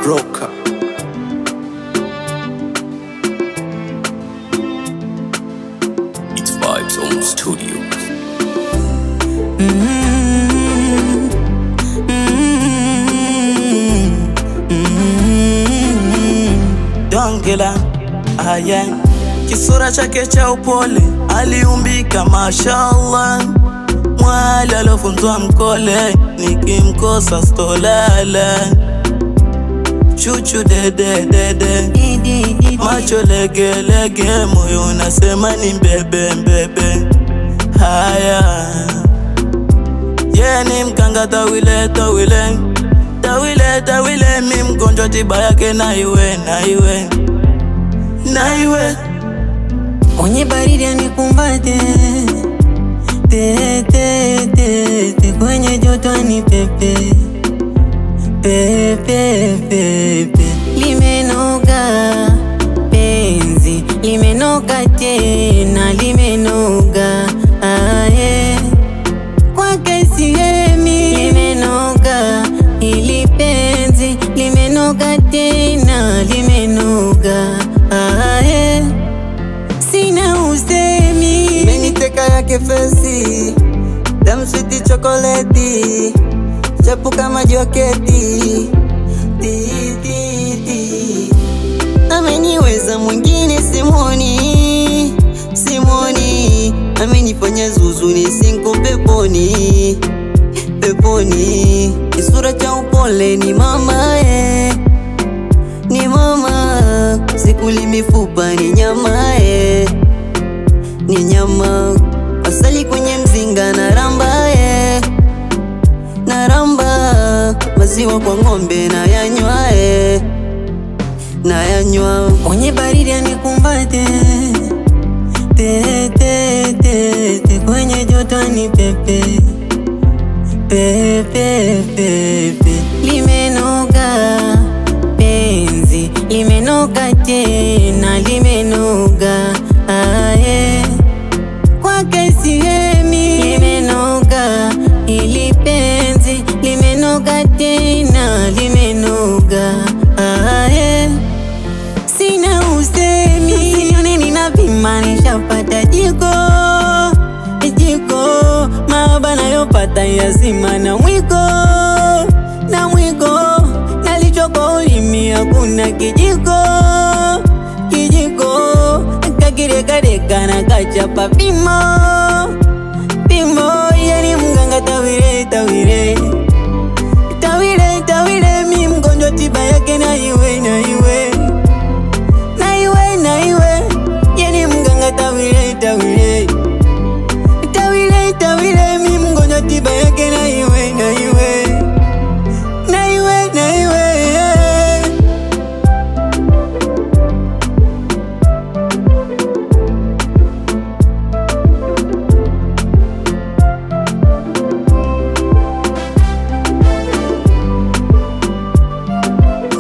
broker. It's Vibes on Studio. Dongela aya kisura chake cha upole aliumbika mashallah, mwali alofunzwa mkole nikimkosa stolala. Chuchu dede macho lege moyo unasema ni mbebe. Haya ni mkanga tawile mi mgonjwa tiba yake na iwe mwenye baridi anikumbate te kwenye joto anipepe pepe. Limenoga penzi, limenoga tena, limenoga kwake sihemi. Limenoga ili penzi, limenoga tena, limenoga sina usemi. Meniteka yake fesi, damn sweet chocolate, chapu kama joketi ameniweza mwingine simoni, amenifanya zuzu nisinko peponi. Kisura cha upole ni mama ni mama, sikuli mifupa ni nyama ni nyama, asali kwenye mzinga naramba, maziwa kwa ng'ombe nayanywa. Mwenye baridi anikumbate te kwenye joto anipepe pepe. Limenoga penzi, limenoga tena, limenoga kwake sihemi. Limenoga ili penzi, limenoga tena, limenoga sina usemi. Sione ninapima nishapata jiko mahaba nayopata yazima na mwiko nalichoko ulimi hakuna kijiko kakirekareka na kachapa pimo yani mganga tawire mi mgonjwa tiba yake na iwe yani mganga tawire mi mgonjwa tiba yake na iwe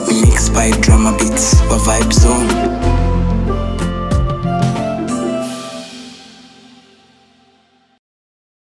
Mixed by Drama Beats wa Vibes Zone.